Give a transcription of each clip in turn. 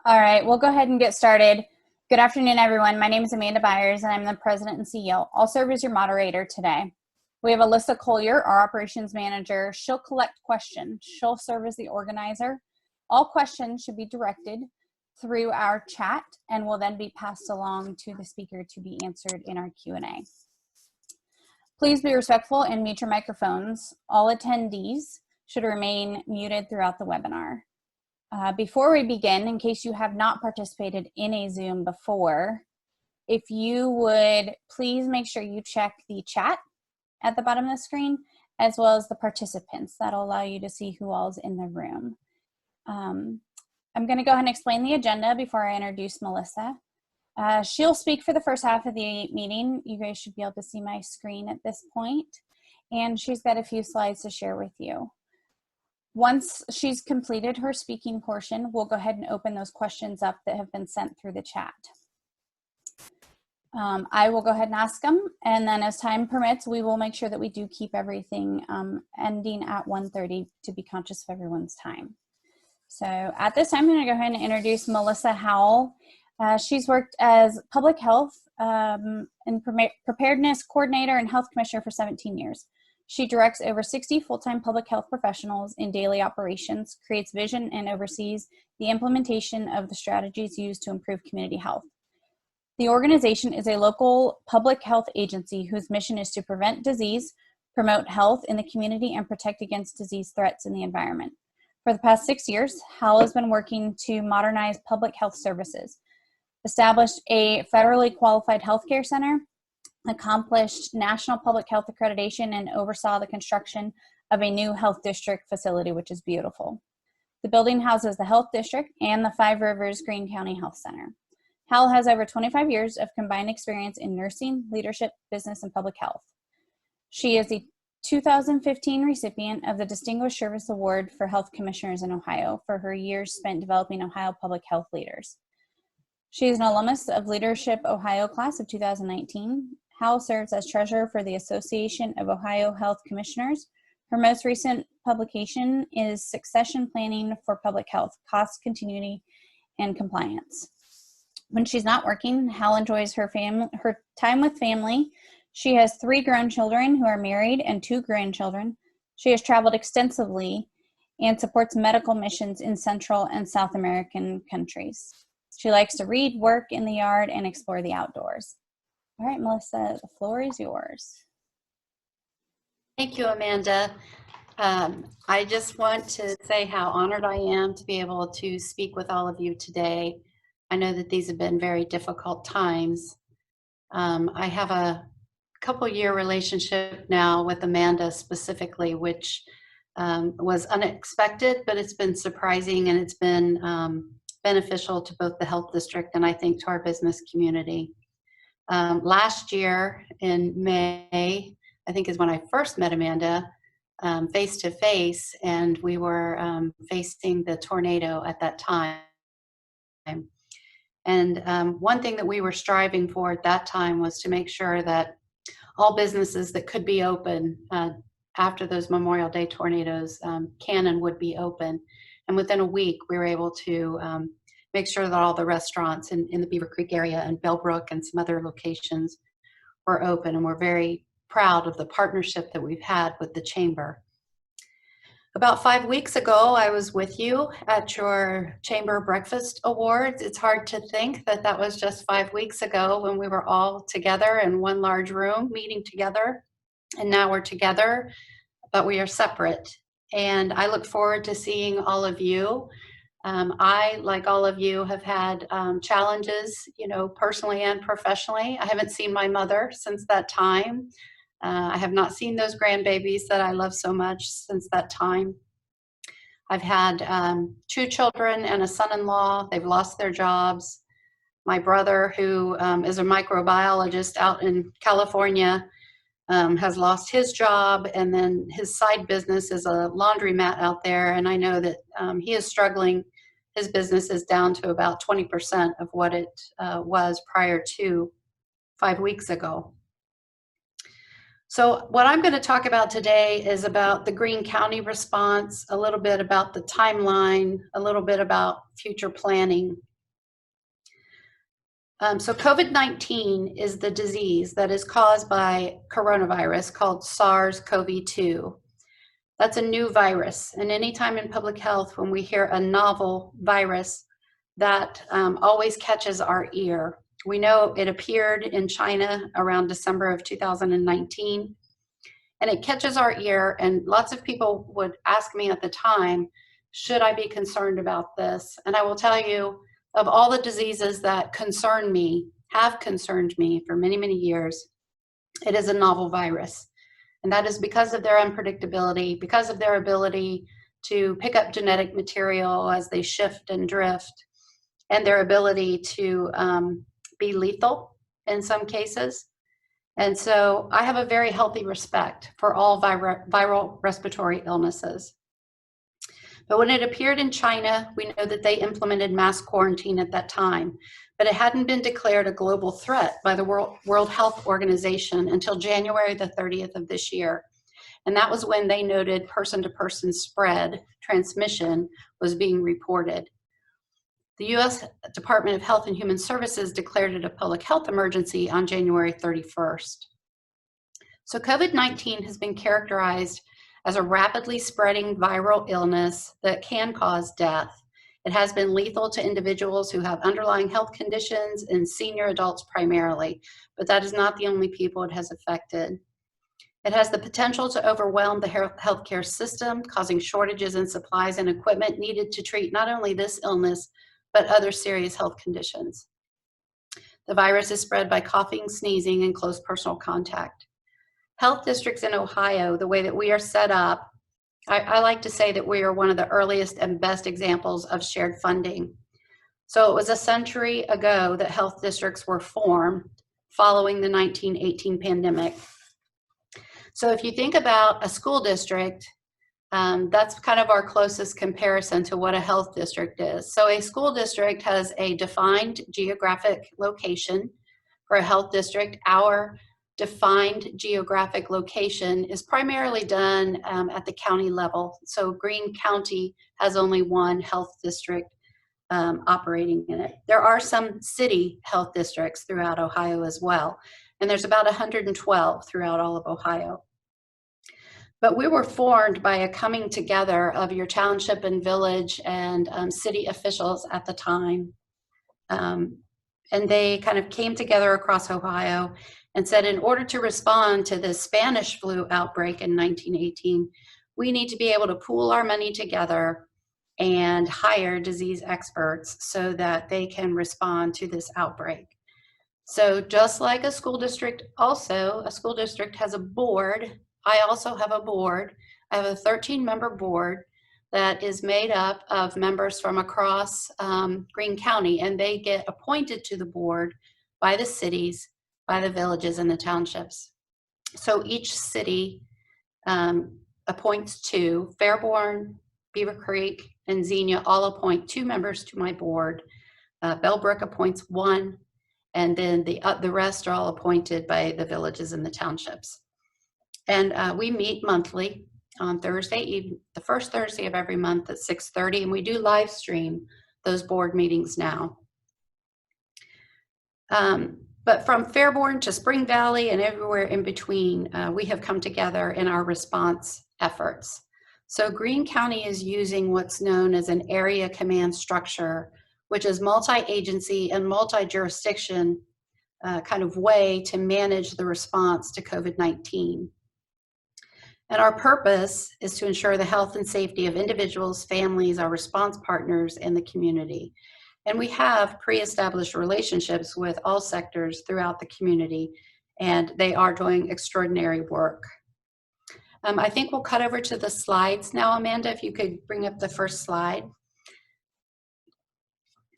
All right, we'll go ahead and get started. Good afternoon, everyone. My name is Amanda Byers, and I'm the President and CEO. I'll serve as your moderator today. We have Alyssa Collier, our operations manager. She'll collect questions. She'll serve as the organizer. All questions should be directed through our chat and will then be passed along to the speaker to be answered in our Q&A. Please be respectful and mute your microphones. All attendees should remain muted throughout the webinar. Before we begin, in case you have not participated in a Zoom before, if you would please make sure you check the chat at the bottom of the screen, as well as the participants. That'll allow you to see who all is in the room. I'm going to go ahead and explain the agenda before I introduce Melissa. She'll speak for the first half of the meeting. You guys should be able to see my screen at this point, and she's got a few slides to share with you. Once she's completed her speaking portion, we'll go ahead and open those questions up that have been sent through the chat. I will go ahead and ask them, and then as time permits, we will make sure that we do keep everything ending at 1:30 to be conscious of everyone's time. So at this time, I'm going to go ahead and introduce Melissa Howell. She's worked as public health and preparedness coordinator and health commissioner for 17 years. She directs over 60 full-time public health professionals in daily operations, creates vision, and oversees the implementation of the strategies used to improve community health. The organization is a local public health agency whose mission is to prevent disease, promote health in the community, and protect against disease threats in the environment. For the past 6 years, Howell has been working to modernize public health services, established a federally qualified healthcare center, accomplished national public health accreditation, and oversaw the construction of a new health district facility, which is beautiful. The building houses the health district and the Five Rivers Greene County Health Center. Howell has over 25 years of combined experience in nursing, leadership, business, and public health. She is the 2015 recipient of the Distinguished Service Award for Health Commissioners in Ohio for her years spent developing Ohio public health leaders. She is an alumnus of Leadership Ohio class of 2019. Howell serves as treasurer for the Association of Ohio Health Commissioners. Her most recent publication is Succession Planning for Public Health, Cost, Continuity, and Compliance. When she's not working, Howell enjoys her time with family. She has 3 grown children who are married and 2 grandchildren. She has traveled extensively and supports medical missions in Central and South American countries. She likes to read, work in the yard, and explore the outdoors. All right, Melissa, the floor is yours. Thank you, Amanda. I just want to say how honored I am to be able to speak with all of you today. I know that these have been very difficult times. I have a couple-year relationship now with Amanda specifically, which was unexpected, but it's been surprising, and it's been beneficial to both the health district and I think to our business community. Last year in May, I think is when I first met Amanda face to face, and we were facing the tornado at that time. And one thing that we were striving for at that time was to make sure that all businesses that could be open after those Memorial Day tornadoes can and would be open. And within a week, we were able to make sure that all the restaurants in the Beaver Creek area and Bellbrook and some other locations were open. And we're very proud of the partnership that we've had with the Chamber. About 5 weeks ago, I was with you at your Chamber Breakfast Awards. It's hard to think that that was just 5 weeks ago when we were all together in one large room meeting together. And now we're together, but we are separate. And I look forward to seeing all of you. I, like all of you, have had challenges, personally and professionally. I haven't seen my mother since that time. I have not seen those grandbabies that I love so much since that time. I've had 2 children and a son-in-law. They've lost their jobs. My brother, who is a microbiologist out in California, has lost his job, and then his side business is a laundromat out there, and I know that he is struggling. His business is down to about 20% of what it was prior to 5 weeks ago. So what I'm going to talk about today is about the Greene County response, a little bit about the timeline, a little bit about future planning. So COVID-19 is the disease that is caused by coronavirus called SARS-CoV-2. That's a new virus. And anytime in public health, when we hear a novel virus, that always catches our ear. We know it appeared in China around December of 2019, and it catches our ear. And lots of people would ask me at the time, should I be concerned about this? And I will tell you, of all the diseases that concern me, have concerned me for many, many years, it is a novel virus. And that is because of their unpredictability, because of their ability to pick up genetic material as they shift and drift, and their ability to be lethal in some cases. And so I have a very healthy respect for all viral respiratory illnesses. But when it appeared in China, we know that they implemented mass quarantine at that time, but it hadn't been declared a global threat by the World Health Organization until January the 30th of this year. And that was when they noted person-to-person spread, transmission, was being reported. The U.S. Department of Health and Human Services declared it a public health emergency on January 31st. So COVID-19 has been characterized as a rapidly spreading viral illness that can cause death. It has been lethal to individuals who have underlying health conditions and senior adults primarily, but that is not the only people it has affected. It has the potential to overwhelm the healthcare system, causing shortages in supplies and equipment needed to treat not only this illness, but other serious health conditions. The virus is spread by coughing, sneezing, and close personal contact. Health districts in Ohio, the way that we are set up, I like to say that we are one of the earliest and best examples of shared funding. So it was a century ago that health districts were formed following the 1918 pandemic. So if you think about a school district, that's kind of our closest comparison to what a health district is. So a school district has a defined geographic location. For a health district, our defined geographic location is primarily done at the county level. So Greene County has only one health district operating in it. There are some city health districts throughout Ohio as well, and there's about 112 throughout all of Ohio. But we were formed by a coming together of your township and village and city officials at the time. And they kind of came together across Ohio and said, in order to respond to the Spanish flu outbreak in 1918, we need to be able to pool our money together and hire disease experts so that they can respond to this outbreak. So just like a school district, also, a school district has a board. I also have a board. I have a 13-member board that is made up of members from across Greene County, and they get appointed to the board by the cities, by the villages, and the townships. So each city appoints two. Fairborn, Beaver Creek, and Xenia all appoint 2 members to my board. Bellbrook appoints 1, and then the rest are all appointed by the villages and the townships. And we meet monthly on Thursday evening, the first Thursday of every month at 6:30, and we do live stream those board meetings now. But from Fairborn to Spring Valley and everywhere in between, we have come together in our response efforts. So Greene County is using what's known as an area command structure, which is multi-agency and multi-jurisdiction kind of way to manage the response to COVID-19. And our purpose is to ensure the health and safety of individuals, families, our response partners, and the community. And we have pre-established relationships with all sectors throughout the community, and they are doing extraordinary work. I think we'll cut over to the slides now, Amanda, if you could bring up the first slide.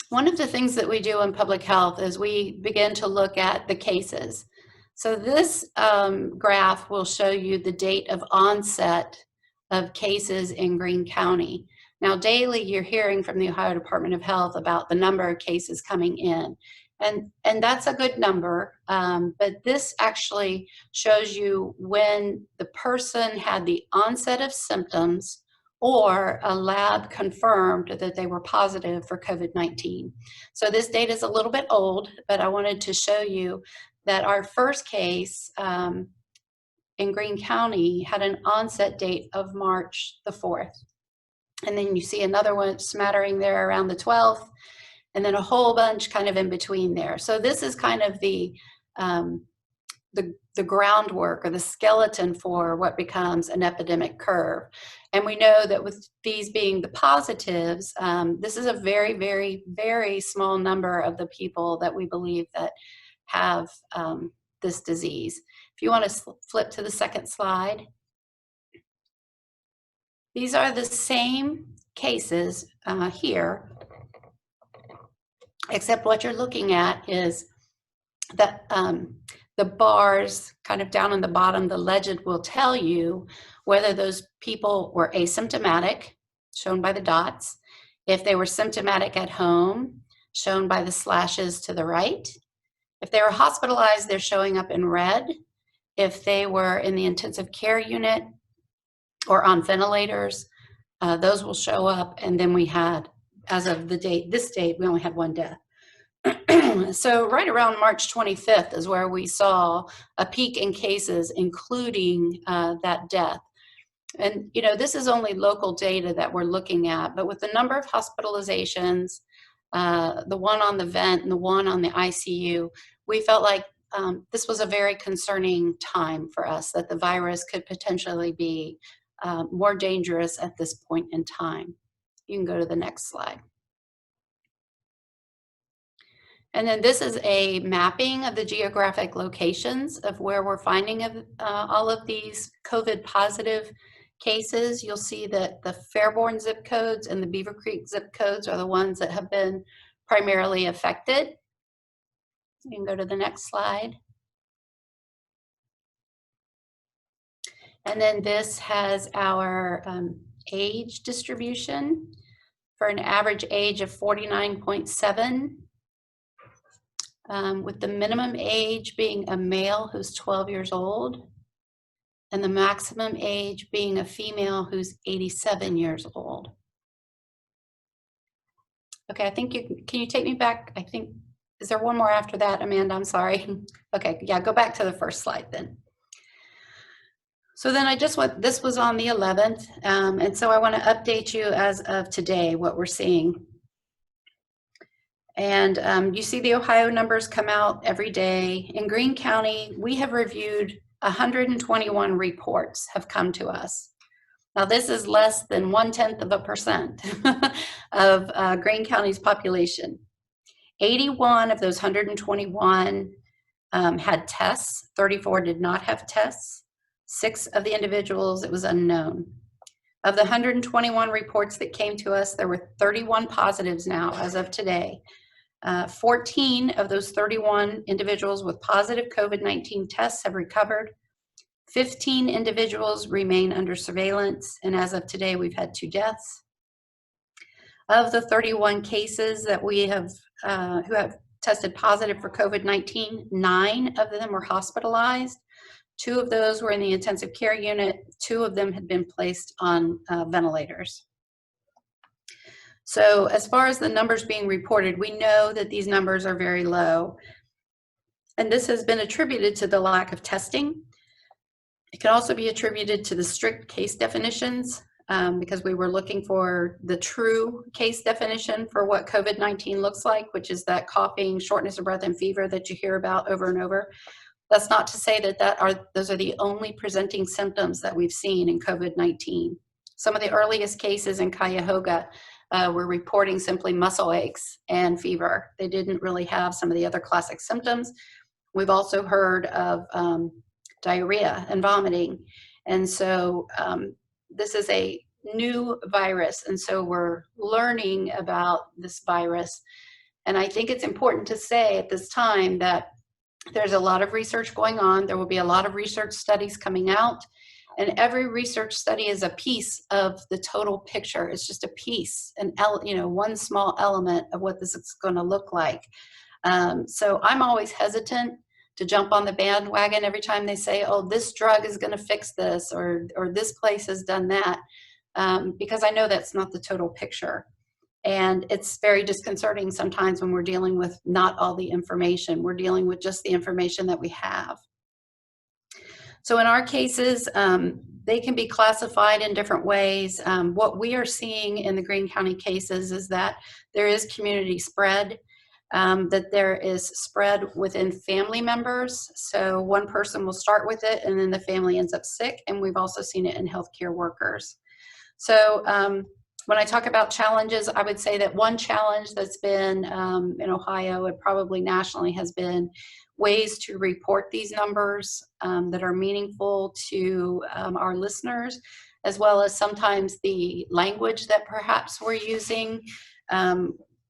One of the things that we do in public health is we begin to look at the cases. So this graph will show you the date of onset of cases in Greene County. Now, daily you're hearing from the Ohio Department of Health about the number of cases coming in. And that's a good number, but this actually shows you when the person had the onset of symptoms or a lab confirmed that they were positive for COVID-19. So this data is a little bit old, but I wanted to show you that our first case in Greene County had an onset date of March the 4th. And then you see another one smattering there around the 12th, and then a whole bunch kind of in between there. So this is kind of the groundwork or the skeleton for what becomes an epidemic curve. And we know that with these being the positives, this is a very, very, very small number of the people that we believe that have this disease. If you want to flip to the second slide. These are the same cases here, except what you're looking at is that the bars kind of down on the bottom, the legend will tell you whether those people were asymptomatic, shown by the dots, if they were symptomatic at home, shown by the slashes to the right. If they were hospitalized, they're showing up in red. If they were in the intensive care unit or on ventilators, those will show up. And then we had, as of this date, we only had one death. So right around March 25th is where we saw a peak in cases, including that death. And, you know, this is only local data that we're looking at, but with the number of hospitalizations, the one on the vent and the one on the ICU, we felt like this was a very concerning time for us, that the virus could potentially be more dangerous at this point in time. You can go to the next slide. And then this is a mapping of the geographic locations of where we're finding all of these COVID positive cases. You'll see that the Fairborn zip codes and the Beaver Creek zip codes are the ones that have been primarily affected. You can go to the next slide. And then this has our age distribution for an average age of 49.7. With the minimum age being a male who's 12 years old, and the maximum age being a female who's 87 years old. Okay, I think can you take me back? I think, is there one more after that, Amanda? I'm sorry. Okay, yeah, go back to the first slide then. So then this was on the 11th, and so I want to update you as of today, what we're seeing. And you see the Ohio numbers come out every day. In Greene County, we have reviewed 121 reports have come to us. Now this is less than 0.1% of Greene County's population. 81 of those 121 had tests, 34 did not have tests. 6 of the individuals, it was unknown. Of the 121 reports that came to us, there were 31 positives now as of today. 14 of those 31 individuals with positive COVID-19 tests have recovered. 15 individuals remain under surveillance, and as of today, we've had 2 deaths. Of the 31 cases that we have who have tested positive for COVID-19, 9 of them were hospitalized. 2 of those were in the intensive care unit. 2 of them had been placed on ventilators. So as far as the numbers being reported, we know that these numbers are very low. And this has been attributed to the lack of testing. It can also be attributed to the strict case definitions because we were looking for the true case definition for what COVID-19 looks like, which is that coughing, shortness of breath, and fever that you hear about over and over. That's not to say that those are the only presenting symptoms that we've seen in COVID-19. Some of the earliest cases in Cuyahoga were reporting simply muscle aches and fever. They didn't really have some of the other classic symptoms. We've also heard of diarrhea and vomiting. And so this is a new virus, and so we're learning about this virus. And I think it's important to say at this time that there's a lot of research going on. There will be a lot of research studies coming out, and every research study is a piece of the total picture. It's just a piece, one small element of what this is going to look like. So I'm always hesitant to jump on the bandwagon every time they say, oh, this drug is going to fix this, or this place has done that. because I know that's not the total picture. And it's very disconcerting sometimes when we're dealing with not all the information. We're dealing with just the information that we have. So in our cases, they can be classified in different ways. What we are seeing in the Greene County cases is that there is community spread, that there is spread within family members. So one person will start with it and then the family ends up sick, and we've also seen it in healthcare workers. So when I talk about challenges, I would say that one challenge that's been in Ohio and probably nationally has been ways to report these numbers that are meaningful to our listeners, as well as sometimes the language that perhaps we're using.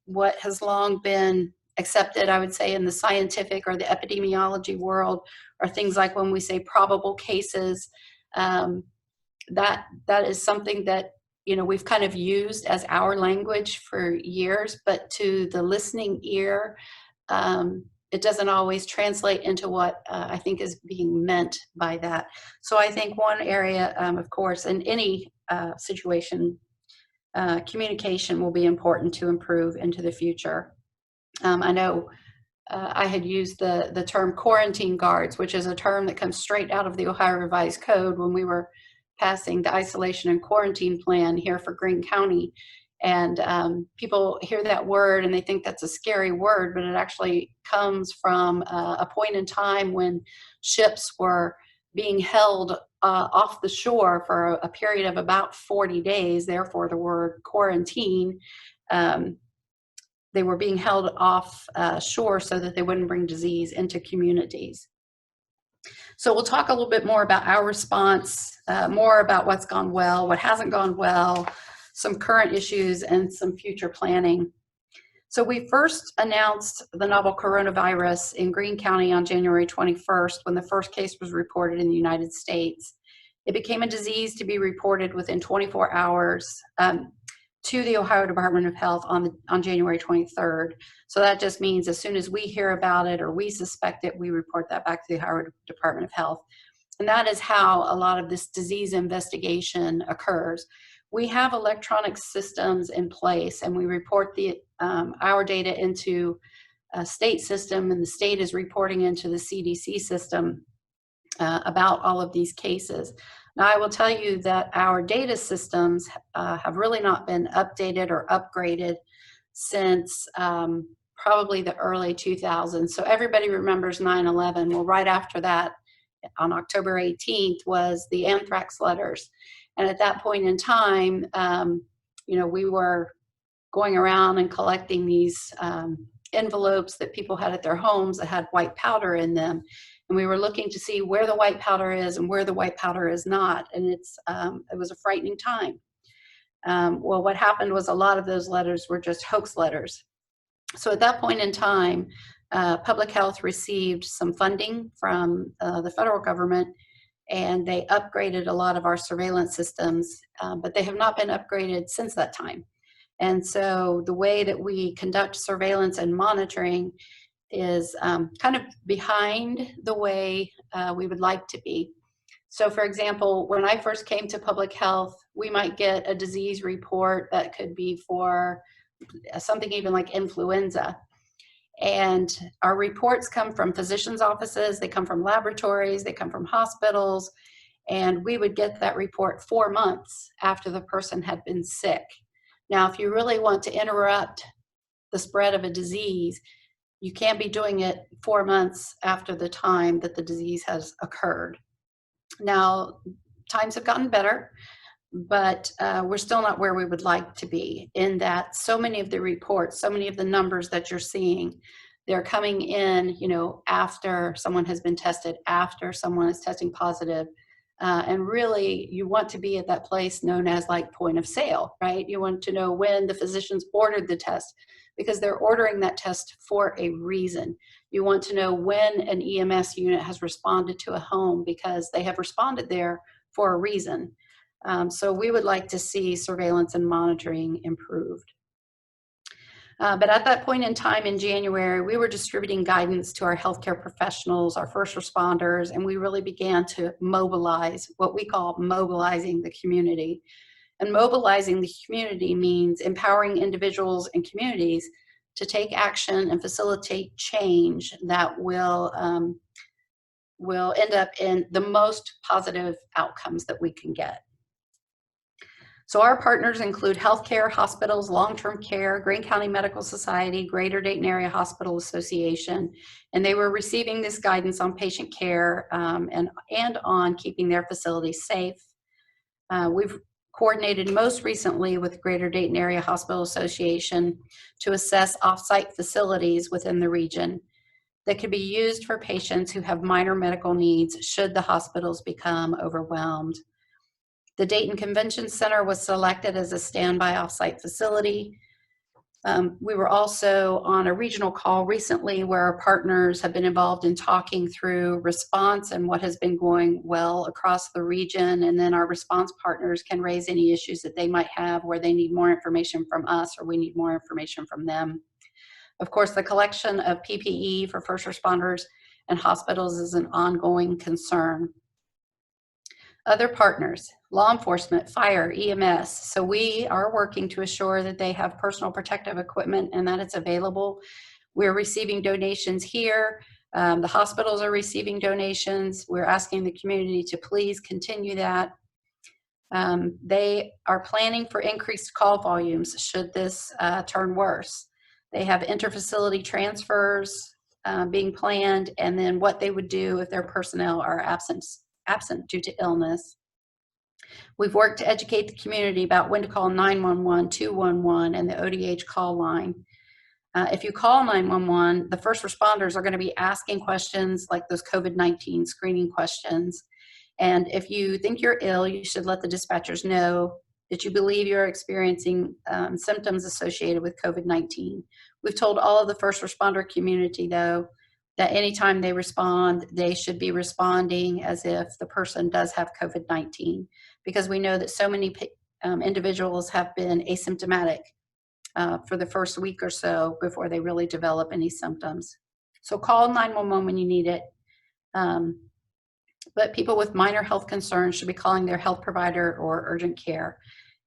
What has long been accepted, I would say, in the scientific or the epidemiology world are things like when we say probable cases, that is something that, you know, we've kind of used as our language for years, but to the listening ear, it doesn't always translate into what I think is being meant by that. So I think one area, of course, in any situation, communication will be important to improve into the future. I know I had used the term quarantine guards, which is a term that comes straight out of the Ohio Revised Code when we were passing the isolation and quarantine plan here for Greene County. And people hear that word and they think that's a scary word, but it actually comes from a point in time when ships were being held off the shore for a period of about 40 days, therefore the word quarantine. They were being held off shore so that they wouldn't bring disease into communities. So we'll talk a little bit more about our response, more about what's gone well, what hasn't gone well, some current issues, and some future planning. So we first announced the novel coronavirus in Greene County on January 21st when the first case was reported in the United States. It became a disease to be reported within 24 hours to the Ohio Department of Health on January 23rd. So that just means as soon as we hear about it or we suspect it, we report that back to the Ohio Department of Health. And that is how a lot of this disease investigation occurs. We have electronic systems in place, and we report our data into a state system, and the state is reporting into the CDC system about all of these cases. Now, I will tell you that our data systems have really not been updated or upgraded since probably the early 2000s. So everybody remembers 9/11. Well, right after that, on October 18th, was the anthrax letters. And at that point in time, you know, we were going around and collecting these envelopes that people had at their homes that had white powder in them. And we were looking to see where the white powder is and where the white powder is not. And it was a frightening time. Well, what happened was a lot of those letters were just hoax letters. So at that point in time, public health received some funding from the federal government, and they upgraded a lot of our surveillance systems, but they have not been upgraded since that time. And so the way that we conduct surveillance and monitoring is kind of behind the way we would like to be. So for example, when I first came to public health, we might get a disease report that could be for something even like influenza. And our reports come from physicians' offices, they come from laboratories, they come from hospitals, and we would get that report 4 months after the person had been sick. Now, if you really want to interrupt the spread of a disease, you can't be doing it 4 months after the time that the disease has occurred. Now, times have gotten better, but we're still not where we would like to be, in that so many of the reports, so many of the numbers that you're seeing, they're coming in, you know, after someone has been tested, after someone is testing positive. And really, you want to be at that place known as like point of sale, right? You want to know when the physicians ordered the test, because they're ordering that test for a reason. You want to know when an EMS unit has responded to a home, because they have responded there for a reason. So we would like to see surveillance and monitoring improved. But at that point in time in January, we were distributing guidance to our healthcare professionals, our first responders, and we really began to mobilize, what we call mobilizing the community. And mobilizing the community means empowering individuals and communities to take action and facilitate change that will end up in the most positive outcomes that we can get. So our partners include healthcare, hospitals, long-term care, Greene County Medical Society, Greater Dayton Area Hospital Association, and they were receiving this guidance on patient care and on keeping their facilities safe. We've coordinated most recently with Greater Dayton Area Hospital Association to assess off-site facilities within the region that could be used for patients who have minor medical needs should the hospitals become overwhelmed. The Dayton Convention Center was selected as a standby off-site facility. We were also on a regional call recently where our partners have been involved in talking through response and what has been going well across the region, and then our response partners can raise any issues that they might have where they need more information from us or we need more information from them. Of course, the collection of PPE for first responders and hospitals is an ongoing concern. Other partners, law enforcement, fire, EMS. So we are working to assure that they have personal protective equipment and that it's available. We're receiving donations here. The hospitals are receiving donations. We're asking the community to please continue that. They are planning for increased call volumes should this turn worse. They have interfacility transfers being planned, and then what they would do if their personnel are absent due to illness. We've worked to educate the community about when to call 911, 211, and the ODH call line. If you call 911, the first responders are going to be asking questions like those COVID-19 screening questions. And if you think you're ill, you should let the dispatchers know that you believe you're experiencing symptoms associated with COVID-19. We've told all of the first responder community, though, that anytime they respond, they should be responding as if the person does have COVID-19, because we know that so many individuals have been asymptomatic for the first week or so before they really develop any symptoms. So call 911 when you need it. But people with minor health concerns should be calling their health provider or urgent care.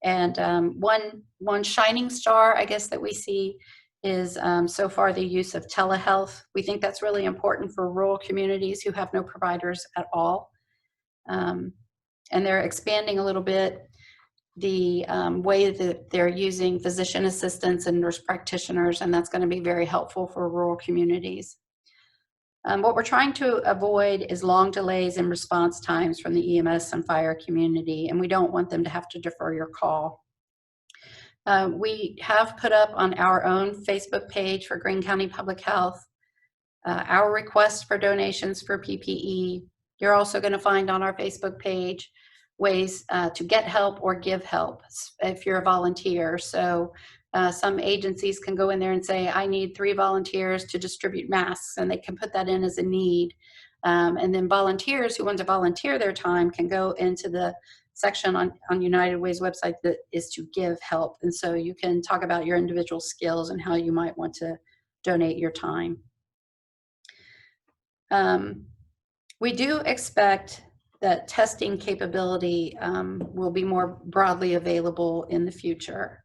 And one shining star, I guess, that we see is so far the use of telehealth. We think that's really important for rural communities who have no providers at all. And they're expanding a little bit the way that they're using physician assistants and nurse practitioners, and that's going to be very helpful for rural communities. What we're trying to avoid is long delays in response times from the EMS and fire community, and we don't want them to have to defer your call. We have put up on our own Facebook page for Greene County Public Health our request for donations for PPE. You're also going to find on our Facebook page ways to get help or give help if you're a volunteer. So some agencies can go in there and say, I need 3 volunteers to distribute masks, and they can put that in as a need. And then volunteers who want to volunteer their time can go into the section on United Way's website that is to give help. And so you can talk about your individual skills and how you might want to donate your time. We do expect that testing capability will be more broadly available in the future.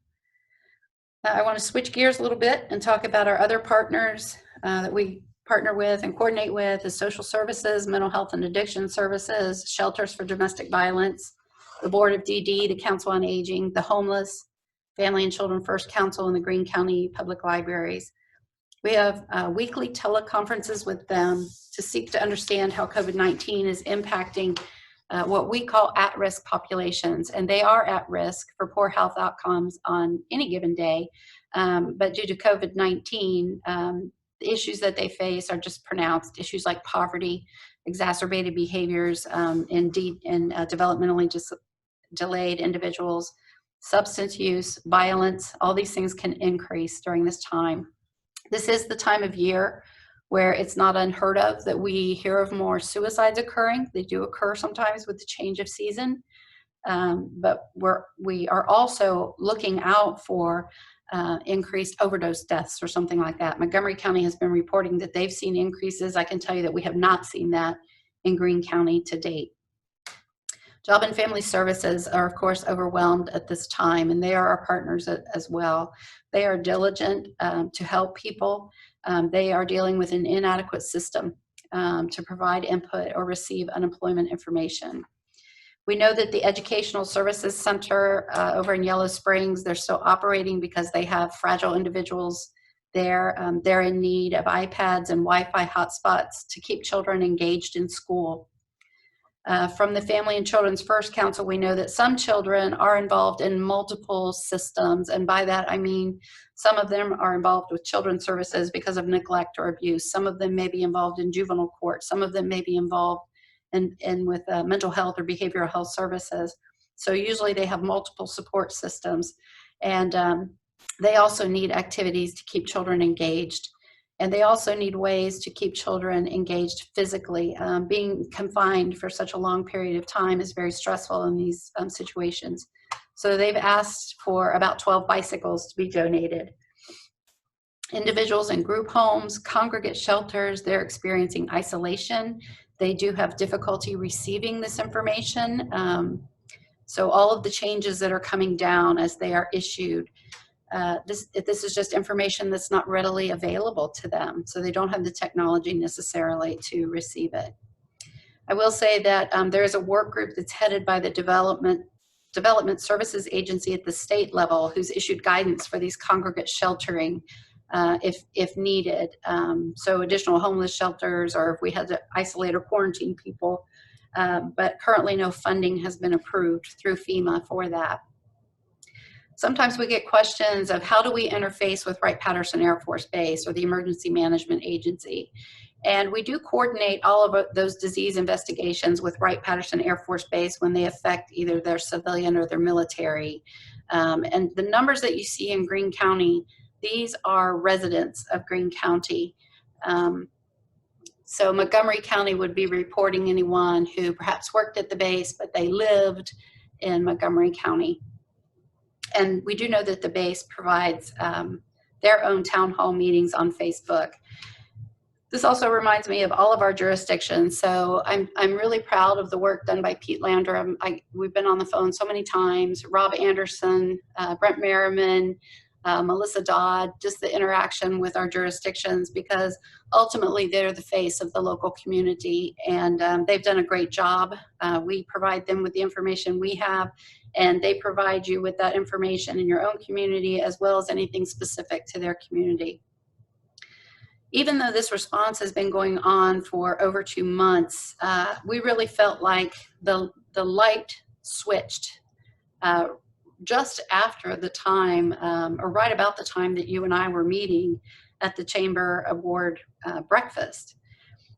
I want to switch gears a little bit and talk about our other partners that we partner with and coordinate with: is social services, mental health and addiction services, shelters for domestic violence, the Board of DD, the Council on Aging, the Homeless, Family and Children First Council, and the Greene County Public Libraries. We have weekly teleconferences with them to seek to understand how COVID-19 is impacting what we call at-risk populations, and they are at risk for poor health outcomes on any given day. But due to COVID-19, the issues that they face are just pronounced. Issues like poverty, exacerbated behaviors in developmentally delayed individuals, substance use, violence, all these things can increase during this time. This is the time of year where it's not unheard of that we hear of more suicides occurring. They do occur sometimes with the change of season, but we are also looking out for increased overdose deaths or something like that. Montgomery County has been reporting that they've seen increases. I can tell you that we have not seen that in Greene County to date. Job and Family Services are, of course, overwhelmed at this time, and they are our partners as well. They are diligent to help people. They are dealing with an inadequate system to provide input or receive unemployment information. We know that the Educational Services Center over in Yellow Springs, they're still operating because they have fragile individuals there. They're in need of iPads and Wi-Fi hotspots to keep children engaged in school. From the Family and Children's First Council, we know that some children are involved in multiple systems, and by that I mean some of them are involved with children's services because of neglect or abuse. Some of them may be involved in juvenile court. Some of them may be involved in with mental health or behavioral health services. So usually they have multiple support systems, and they also need activities to keep children engaged. And they also need ways to keep children engaged physically. Being confined for such a long period of time is very stressful in these situations. So they've asked for about 12 bicycles to be donated. Individuals in group homes, congregate shelters, they're experiencing isolation. They do have difficulty receiving this information. So all of the changes that are coming down as they are issued, this is just information that's not readily available to them, so they don't have the technology necessarily to receive it. I will say that there is a work group that's headed by the Development Services Agency at the state level who's issued guidance for these congregate sheltering if needed. So additional homeless shelters, or if we had to isolate or quarantine people, but currently no funding has been approved through FEMA for that. Sometimes we get questions of how do we interface with Wright-Patterson Air Force Base or the Emergency Management Agency. And we do coordinate all of those disease investigations with Wright-Patterson Air Force Base when they affect either their civilian or their military. And the numbers that you see in Greene County, these are residents of Greene County. So Montgomery County would be reporting anyone who perhaps worked at the base, but they lived in Montgomery County. And we do know that the base provides their own town hall meetings on Facebook. This also reminds me of all of our jurisdictions. So I'm really proud of the work done by Pete Landrum. We've been on the phone so many times. Rob Anderson, Brent Merriman, Melissa Dodd, just the interaction with our jurisdictions, because ultimately they're the face of the local community, and they've done a great job. We provide them with the information we have, and they provide you with that information in your own community as well as anything specific to their community. Even though this response has been going on for over 2 months, we really felt like the light switched just after the time, or right about the time that you and I were meeting at the Chamber Award breakfast.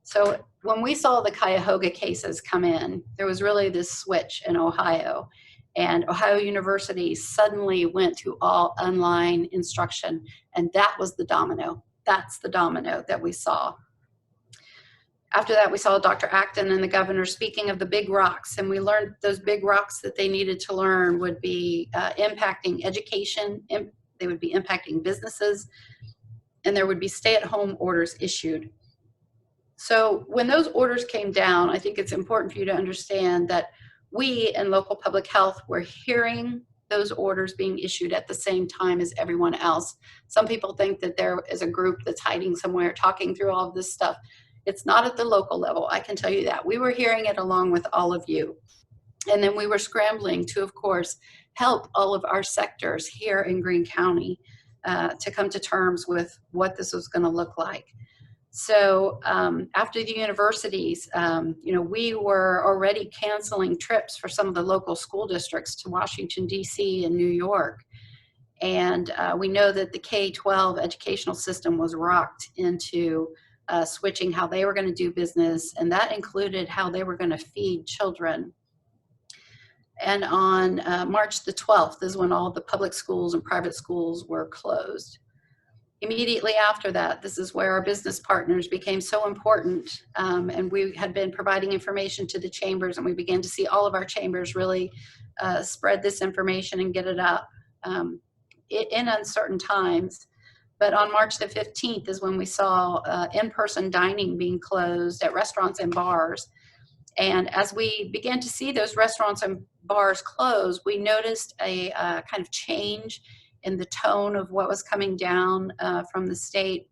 So when we saw the Cuyahoga cases come in, there was really this switch in Ohio. And Ohio University suddenly went to all online instruction, and that was the domino. That's the domino that we saw. After that, we saw Dr. Acton and the governor speaking of the big rocks, and we learned those big rocks that they needed to learn would be impacting education, they would be impacting businesses, and there would be stay-at-home orders issued. So when those orders came down, I think it's important for you to understand that we in local public health were hearing those orders being issued at the same time as everyone else. Some people think that there is a group that's hiding somewhere talking through all of this stuff. It's not at the local level, I can tell you that. We were hearing it along with all of you. And then we were scrambling to, of course, help all of our sectors here in Greene County to come to terms with what this was going to look like. So after the universities, we were already canceling trips for some of the local school districts to Washington, D.C. and New York. And we know that the K-12 educational system was rocked into switching how they were going to do business, and that included how they were going to feed children. And on March the 12th is when all the public schools and private schools were closed. Immediately after that, this is where our business partners became so important, and we had been providing information to the chambers, and we began to see all of our chambers really spread this information and get it up in uncertain times. But on March the 15th is when we saw in-person dining being closed at restaurants and bars. And as we began to see those restaurants and bars close, we noticed a kind of change in the tone of what was coming down from the state.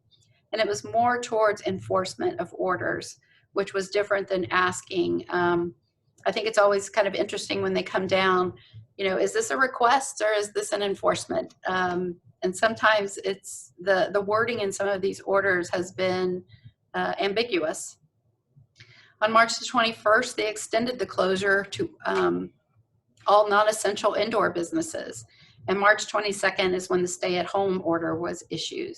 And it was more towards enforcement of orders, which was different than asking. I think it's always kind of interesting when they come down, is this a request or is this an enforcement? And sometimes it's the wording in some of these orders has been ambiguous. On March the 21st, they extended the closure to all non-essential indoor businesses. And March 22nd is when the stay-at-home order was issued.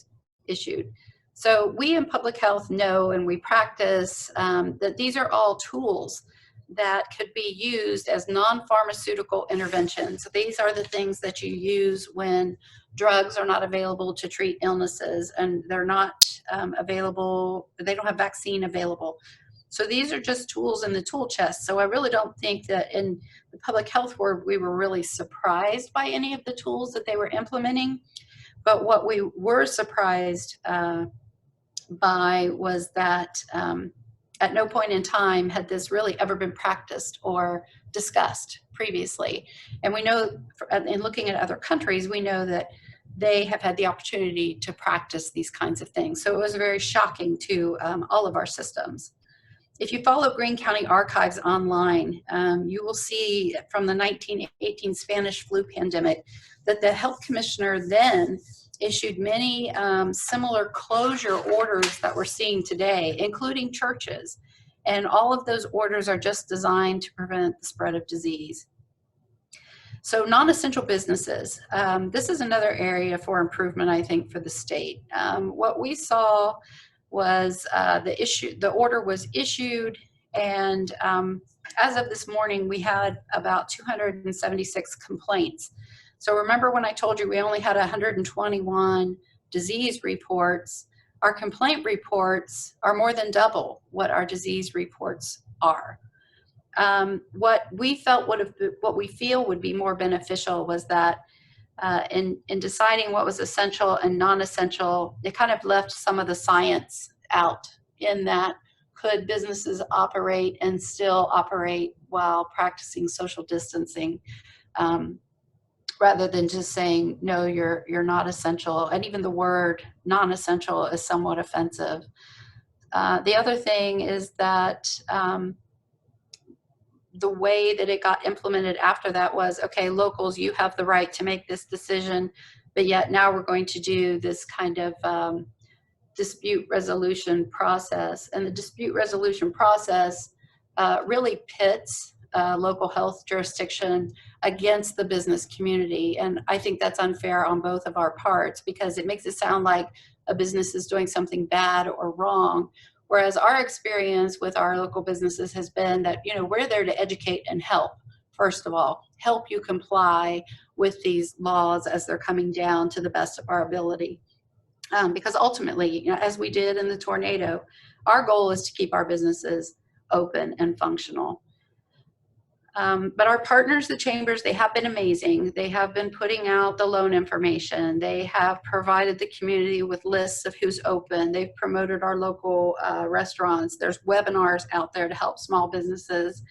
So we in public health know, and we practice, that these are all tools that could be used as non-pharmaceutical interventions. So these are the things that you use when drugs are not available to treat illnesses and they're not available, they don't have vaccine available. So these are just tools in the tool chest. So I really don't think that in the public health world, we were really surprised by any of the tools that they were implementing. But what we were surprised by was that at no point in time had this really ever been practiced or discussed previously. And we know, in looking at other countries, we know that they have had the opportunity to practice these kinds of things. So it was very shocking to all of our systems. If you follow Greene County Archives online, you will see from the 1918 Spanish flu pandemic that the health commissioner then issued many similar closure orders that we're seeing today, including churches. And all of those orders are just designed to prevent the spread of disease. So non-essential businesses, this is another area for improvement, I think, for the state. What we saw was the order was issued, and as of this morning, we had about 276 complaints. So remember when I told you we only had 121 disease reports, our complaint reports are more than double what our disease reports are. What we feel would be more beneficial was that in deciding what was essential and non-essential, it kind of left some of the science out, in that could businesses operate and still operate while practicing social distancing, rather than just saying, no, you're not essential. And even the word non-essential is somewhat offensive. The other thing is that the way that it got implemented after that was, okay, locals, you have the right to make this decision, but yet now we're going to do this kind of dispute resolution process. And the dispute resolution process really pits local health jurisdiction against the business community. And I think that's unfair on both of our parts, because it makes it sound like a business is doing something bad or wrong. Whereas our experience with our local businesses has been that, we're there to educate and help. First of all, help you comply with these laws as they're coming down to the best of our ability. Because ultimately, as we did in the tornado, our goal is to keep our businesses open and functional. But our partners, the chambers, they have been amazing. They have been putting out the loan information. They have provided the community with lists of who's open. They've promoted our local restaurants. There's webinars out there to help small businesses.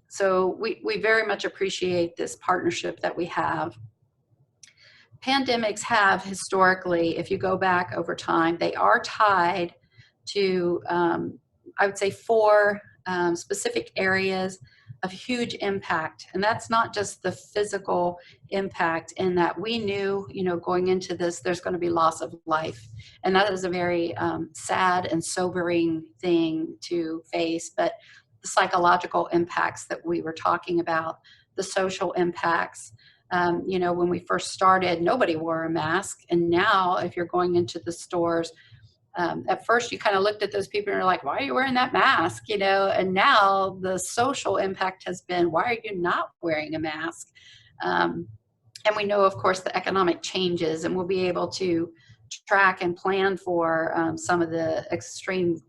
So we very much appreciate this partnership that we have. Pandemics have historically, if you go back over time, they are tied to, I would say, 4 specific areas of huge impact. And that's not just the physical impact, in that we knew, going into this, there's going to be loss of life. And that is a very sad and sobering thing to face. But the psychological impacts that we were talking about, the social impacts, when we first started, nobody wore a mask. And now if you're going into the stores, at first you kind of looked at those people and you're like, why are you wearing that mask? And now the social impact has been, why are you not wearing a mask? And we know, of course, the economic changes, and we'll be able to track and plan for some of the extreme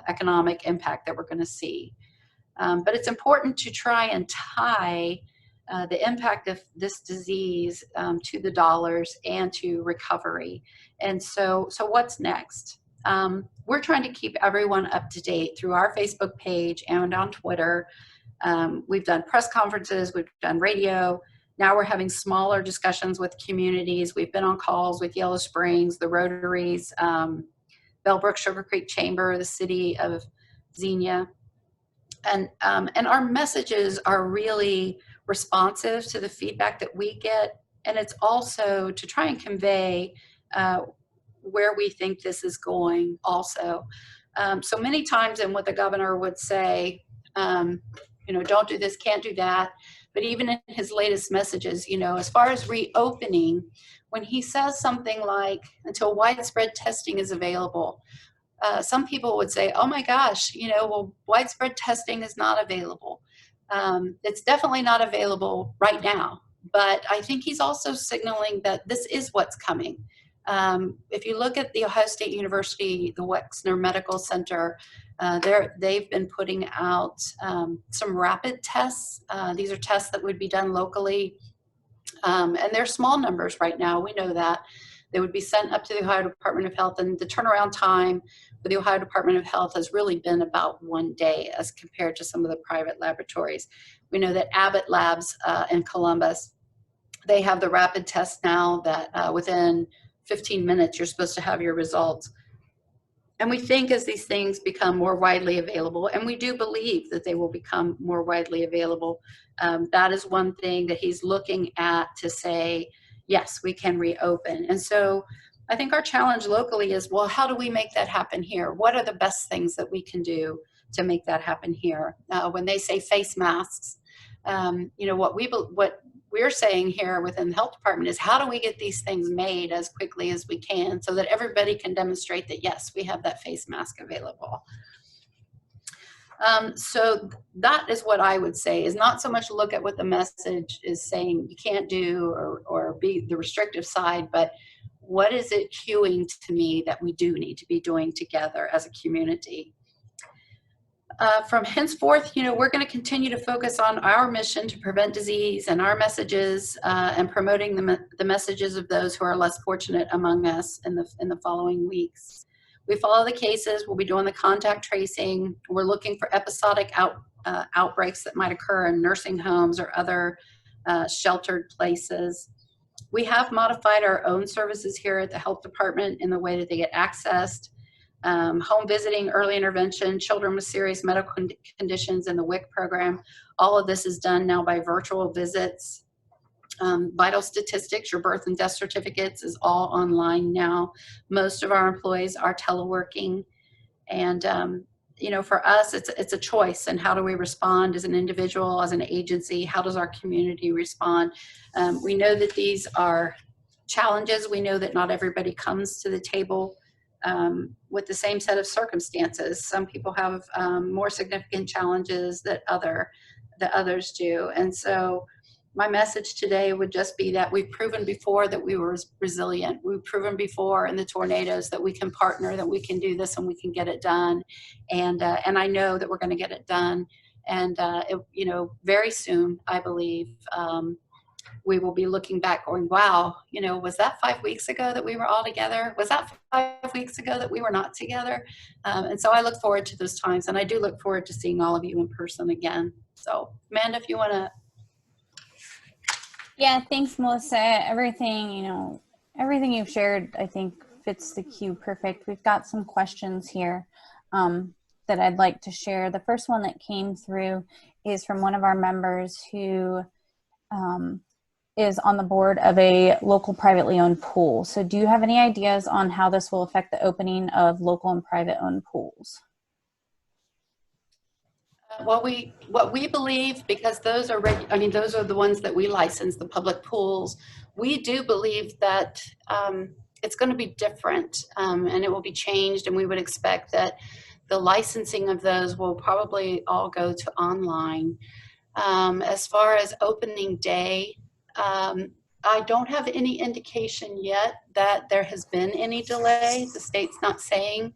economic impact that we're going to see. But it's important to try and tie the impact of this disease to the dollars and to recovery. And so what's next? we're trying to keep everyone up to date through our Facebook page and on Twitter. We've done press conferences, we've done radio. Now we're having smaller discussions with communities. We've been on calls with Yellow Springs, the Rotaries, Bellbrook Sugar Creek Chamber, the city of Xenia. And our messages are really responsive to the feedback that we get. And it's also to try and convey where we think this is going also. So many times, and what the governor would say, don't do this, can't do that. But even in his latest messages, as far as reopening, when he says something like, until widespread testing is available, some people would say, oh my gosh, well, widespread testing is not available. It's definitely not available right now. But I think he's also signaling that this is what's coming. If you look at the Ohio State University, the Wexner Medical Center, they've been putting out some rapid tests. These are tests that would be done locally. And they're small numbers right now. We know that. They would be sent up to the Ohio Department of Health, and the turnaround time for the Ohio Department of Health has really been about 1 day as compared to some of the private laboratories. We know that Abbott Labs in Columbus, they have the rapid test now that within 15 minutes you're supposed to have your results. And we think as these things become more widely available, and we do believe that they will become more widely available, that is one thing that he's looking at to say, yes, we can reopen. And so I think our challenge locally is, well, how do we make that happen here? What are the best things that we can do to make that happen here? When they say face masks, what we're saying here within the health department is, how do we get these things made as quickly as we can so that everybody can demonstrate that, yes, we have that face mask available. So that is what I would say, is not so much look at what the message is saying you can't do or be the restrictive side, but what is it cueing to me that we do need to be doing together as a community? From henceforth, we're going to continue to focus on our mission to prevent disease and our messages and promoting the messages of those who are less fortunate among us in the following weeks. We follow the cases. We'll be doing the contact tracing. We're looking for episodic outbreaks that might occur in nursing homes or other sheltered places. We have modified our own services here at the health department in the way that they get accessed. Home visiting, early intervention, children with serious medical conditions in the WIC program. All of this is done now by virtual visits. Vital statistics, your birth and death certificates, is all online now. Most of our employees are teleworking. And, for us, it's a choice. And how do we respond as an individual, as an agency? How does our community respond? We know that these are challenges. We know that not everybody comes to the table with the same set of circumstances. Some people have more significant challenges that others do. And so my message today would just be that we've proven before that we were resilient. We've proven before in the tornadoes that we can partner, that we can do this and we can get it done. And I know that we're going to get it done. And, very soon, I believe, we will be looking back going, wow, was that 5 weeks ago that we were all together? Was that 5 weeks ago that we were not together? And so I look forward to those times. And I do look forward to seeing all of you in person again. So Amanda, if you want to. Yeah, thanks, Melissa. Everything you've shared, I think, fits the cue perfect. We've got some questions here that I'd like to share. The first one that came through is from one of our members who is on the board of a local privately owned pool. So do you have any ideas on how this will affect the opening of local and private owned pools? What we believe, because those are the ones that we license, the public pools, we do believe that it's going to be different and it will be changed, and we would expect that the licensing of those will probably all go to online. As far as opening day, I don't have any indication yet that there has been any delay. The state's not saying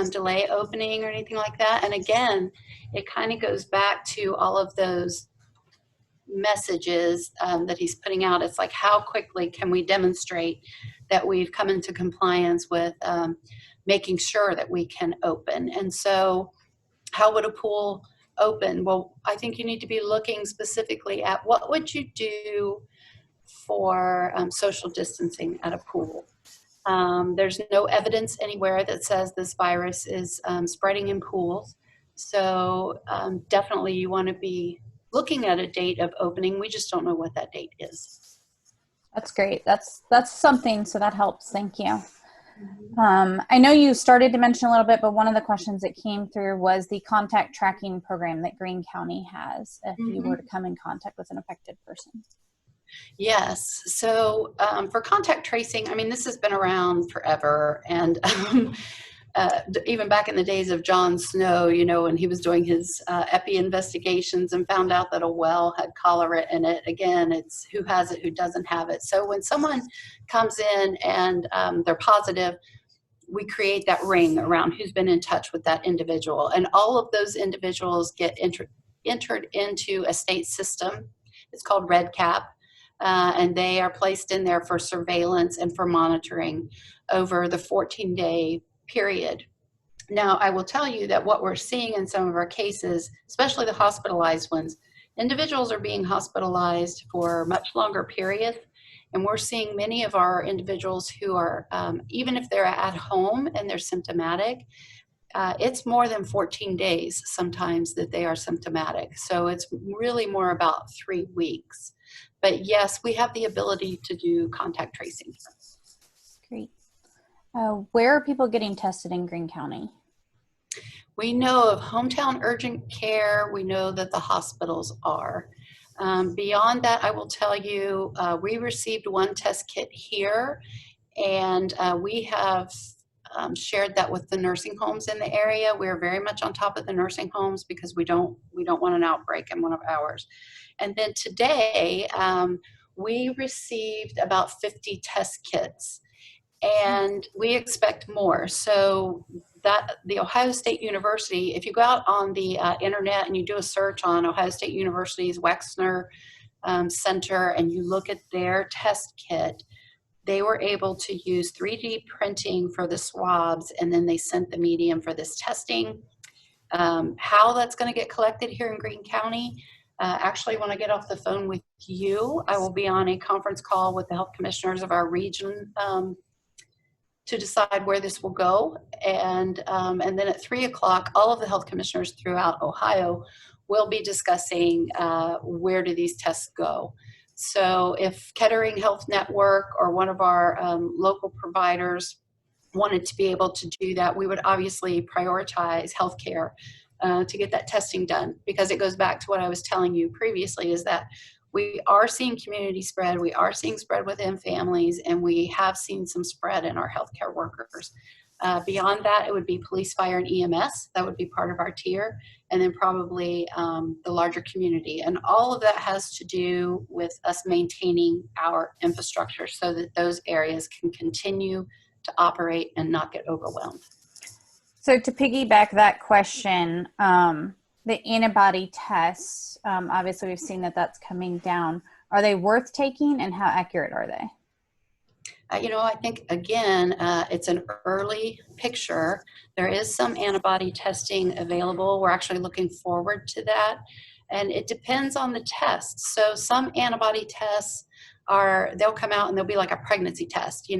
delay opening or anything like that. And again, it kind of goes back to all of those messages that he's putting out. It's like, how quickly can we demonstrate that we've come into compliance with making sure that we can open. And so how would a pool open? Well, I think you need to be looking specifically at what would you do for social distancing at a pool. There's no evidence anywhere that says this virus is spreading in pools. So definitely you want to be looking at a date of opening. We just don't know what that date is. That's great. That's something, so that helps. Thank you. I know you started to mention a little bit, but one of the questions that came through was the contact tracking program that Greene County has if you were to come in contact with an affected person. Yes. So for contact tracing, I mean, this has been around forever. And even back in the days of John Snow, you know, when he was doing his epi investigations and found out that a well had cholera in it. Again, it's who has it, who doesn't have it. So when someone comes in and they're positive, we create that ring around who's been in touch with that individual. And all of those individuals get entered into a state system. It's called REDCap. And they are placed in there for surveillance and for monitoring over the 14-day period. Now, I will tell you that what we're seeing in some of our cases, especially the hospitalized ones, individuals are being hospitalized for much longer periods. And we're seeing many of our individuals who are, even if they're at home and they're symptomatic, it's more than 14 days sometimes that they are symptomatic. So it's really more about 3 weeks. But yes, we have the ability to do contact tracing. Great. Where are people getting tested in Greene County? We know of hometown urgent care. We know that the hospitals are. Beyond that, I will tell you, we received one test kit here, and we have shared that with the nursing homes in the area. We're very much on top of the nursing homes because we don't want an outbreak in one of ours. And then today, we received about 50 test kits, and we expect more. So that the Ohio State University, if you go out on the internet and you do a search on Ohio State University's Wexner Center and you look at their test kit, they were able to use 3D printing for the swabs, and then they sent the medium for this testing. How that's going to get collected here in Greene County, actually, when I get off the phone with you, I will be on a conference call with the health commissioners of our region to decide where this will go. And then at 3 o'clock, all of the health commissioners throughout Ohio will be discussing where do these tests go. So if Kettering Health Network or one of our local providers wanted to be able to do that, we would obviously prioritize healthcare to get that testing done, because it goes back to what I was telling you previously, is that we are seeing community spread, we are seeing spread within families, and we have seen some spread in our healthcare workers. Beyond that, it would be police, fire, and EMS. That would be part of our tier, and then probably the larger community. And all of that has to do with us maintaining our infrastructure so that those areas can continue to operate and not get overwhelmed. So to piggyback that question, the antibody tests, obviously we've seen that that's coming down. Are they worth taking, and how accurate are they? I think, again, it's an early picture. There is some antibody testing available. We're actually looking forward to that. And it depends on the test. So some antibody tests they'll come out and they'll be like a pregnancy test.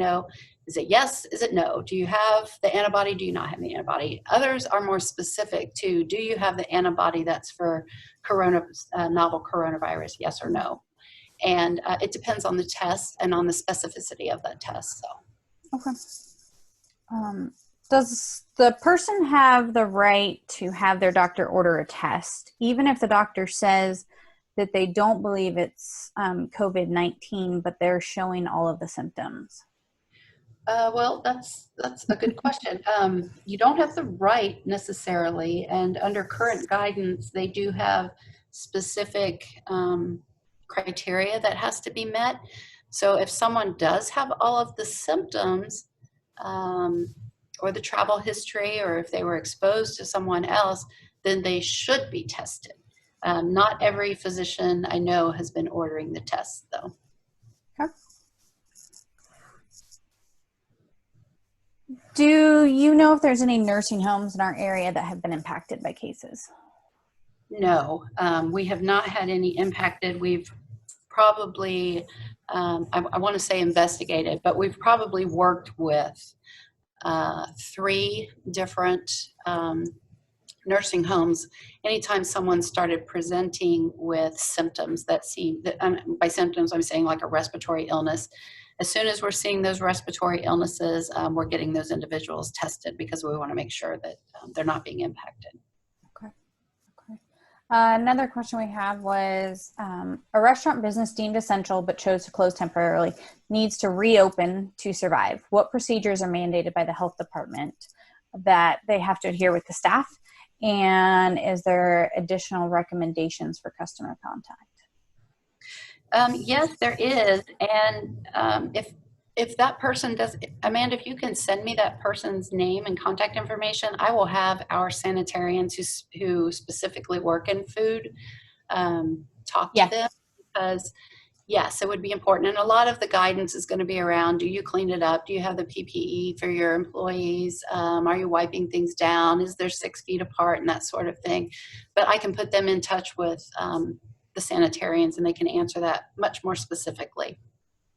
Is it yes? Is it no? Do you have the antibody? Do you not have the antibody? Others are more specific to, do you have the antibody that's for novel coronavirus? Yes or no? And it depends on the test and on the specificity of that test. So. Okay. Does the person have the right to have their doctor order a test, even if the doctor says that they don't believe it's COVID-19, but they're showing all of the symptoms? Well, that's a good question. You don't have the right necessarily, and under current guidance, they do have specific criteria that has to be met. So if someone does have all of the symptoms or the travel history, or if they were exposed to someone else, then they should be tested. Not every physician I know has been ordering the tests, though. Okay. Do you know if there's any nursing homes in our area that have been impacted by cases? No, we have not had any impacted. We've probably, I want to say investigated, but we've probably worked with 3 different nursing homes. Anytime someone started presenting with symptoms that seem, by symptoms, I'm saying like a respiratory illness. As soon as we're seeing those respiratory illnesses, we're getting those individuals tested because we want to make sure that they're not being impacted. Okay. Okay. Another question we have was a restaurant business deemed essential but chose to close temporarily needs to reopen to survive. What procedures are mandated by the health department that they have to adhere with the staff? And is there additional recommendations for customer contact? Yes, there is. And if that person does, Amanda, if you can send me that person's name and contact information, I will have our sanitarians who specifically work in food talk to them, because yes, it would be important. And a lot of the guidance is going to be around, do you clean it up? Do you have the PPE for your employees? Are you wiping things down? Is there 6 feet apart and that sort of thing? But I can put them in touch with the sanitarians and they can answer that much more specifically.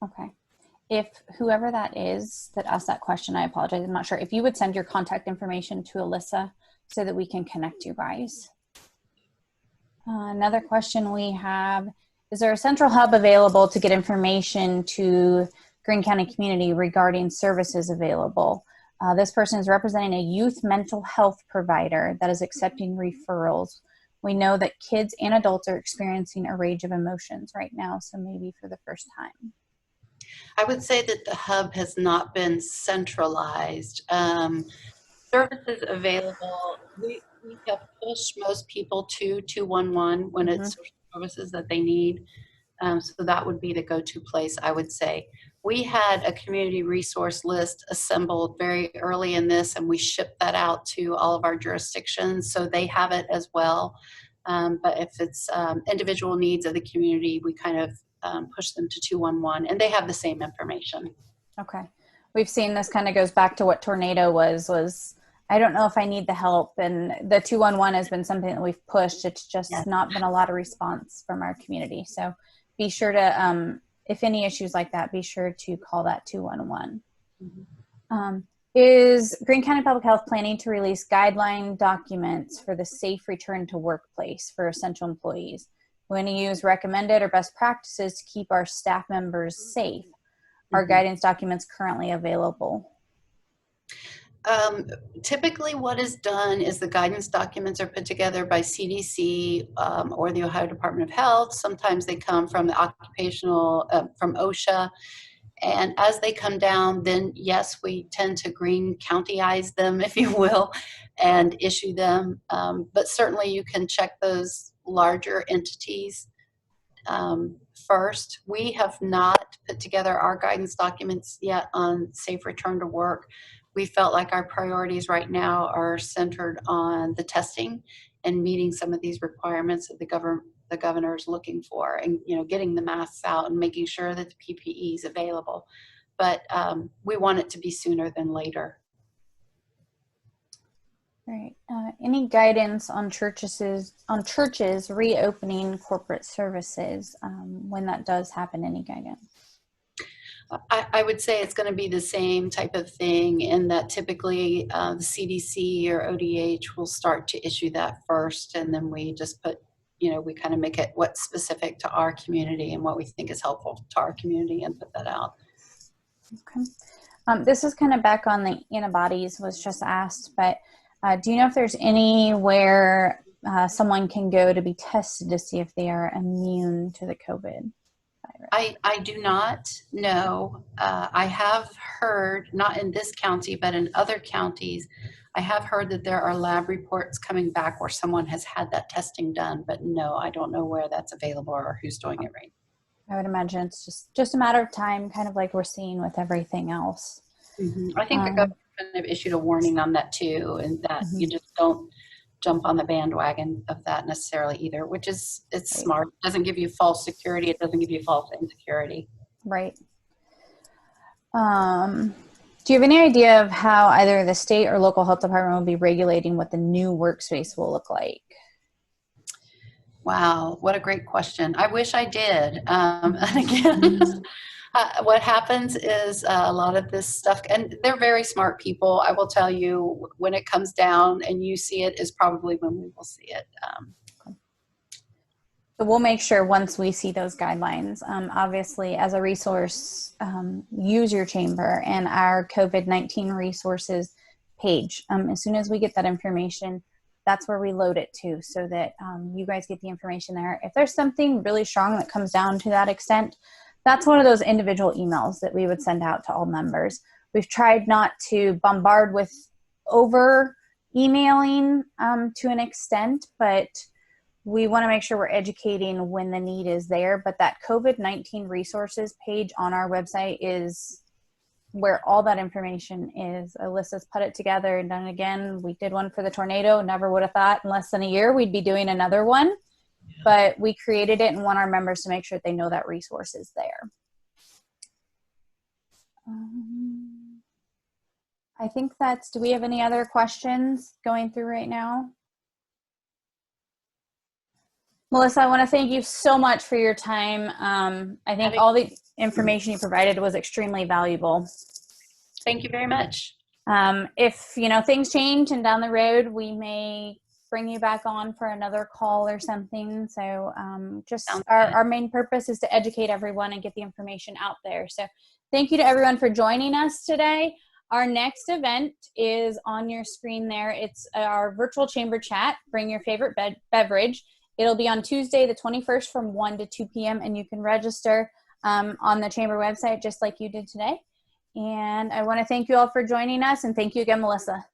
Okay. If whoever that is that asked that question, I apologize, I'm not sure. If you would send your contact information to Alyssa so that we can connect you guys. Another question we have, is there a central hub available to get information to Greene County community regarding services available? This person is representing a youth mental health provider that is accepting referrals. We know that kids and adults are experiencing a range of emotions right now, so maybe for the first time. I would say that the hub has not been centralized. Services available, we have pushed most people to 211 when it's services that they need. So that would be the go-to place, I would say. We had a community resource list assembled very early in this, and we shipped that out to all of our jurisdictions, so they have it as well. But if it's individual needs of the community, we kind of push them to 211, and they have the same information. Okay. We've seen this kind of goes back to what tornado was I don't know if I need the help, and the 211 has been something that we've pushed. It's just not been a lot of response from our community. So be sure to, if any issues like that, be sure to call that 211. Is Greene County Public Health planning to release guideline documents for the safe return to workplace for essential employees? We're going to use recommended or best practices to keep our staff members safe. Are guidance documents currently available? Typically what is done is the guidance documents are put together by CDC or the Ohio Department of Health. Sometimes they come from the occupational, from OSHA. And as they come down, then yes, we tend to Greene County-ize them, if you will, and issue them. But certainly you can check those larger entities first. We have not put together our guidance documents yet on safe return to work. We felt like our priorities right now are centered on the testing and meeting some of these requirements that the governor is looking for, and getting the masks out and making sure that the PPE is available. But we want it to be sooner than later. Right. Any guidance on churches reopening corporate services when that does happen? Any guidance? I would say it's going to be the same type of thing, in that typically the CDC or ODH will start to issue that first, and then we just put, we kind of make it what's specific to our community and what we think is helpful to our community and put that out. Okay. This is kind of back on the antibodies was just asked, but do you know if there's anywhere someone can go to be tested to see if they are immune to the COVID virus? I do not know. I have heard, not in this county, but in other counties, I have heard that there are lab reports coming back where someone has had that testing done, but no, I don't know where that's available or who's doing it right now. I would imagine it's just a matter of time, kind of like we're seeing with everything else. I think the government kind of issued a warning on that too, and that you just don't jump on the bandwagon of that necessarily either, which is, it's smart. It doesn't give you false security. It doesn't give you false insecurity. Right. Do you have any idea of how either the state or local health department will be regulating what the new workspace will look like? Wow, what a great question. I wish I did. And again, what happens is a lot of this stuff, and they're very smart people. I will tell you, when it comes down and you see it, is probably when we will see it. So we'll make sure once we see those guidelines, obviously as a resource, use your chamber and our COVID-19 resources page. As soon as we get that information, that's where we load it to, so that you guys get the information there. If there's something really strong that comes down to that extent, that's one of those individual emails that we would send out to all members. We've tried not to bombard with over emailing to an extent, but we want to make sure we're educating when the need is there. But that COVID-19 resources page on our website is where all that information is. Alyssa's put it together and done it again. We did one for the tornado. Never would have thought in less than a year we'd be doing another one. But we created it and want our members to make sure they know that resource is there. I think that's, do we have any other questions going through right now? Melissa, I want to thank you so much for your time. I think all the information you provided was extremely valuable. Thank you very much. If things change and down the road, we may bring you back on for another call or something. So just our main purpose is to educate everyone and get the information out there. So thank you to everyone for joining us today. Our next event is on your screen there. It's our virtual chamber chat. Bring your favorite beverage. It'll be on Tuesday, the 21st from 1 to 2 p.m. and you can register on the chamber website just like you did today. And I want to thank you all for joining us, and thank you again, Melissa.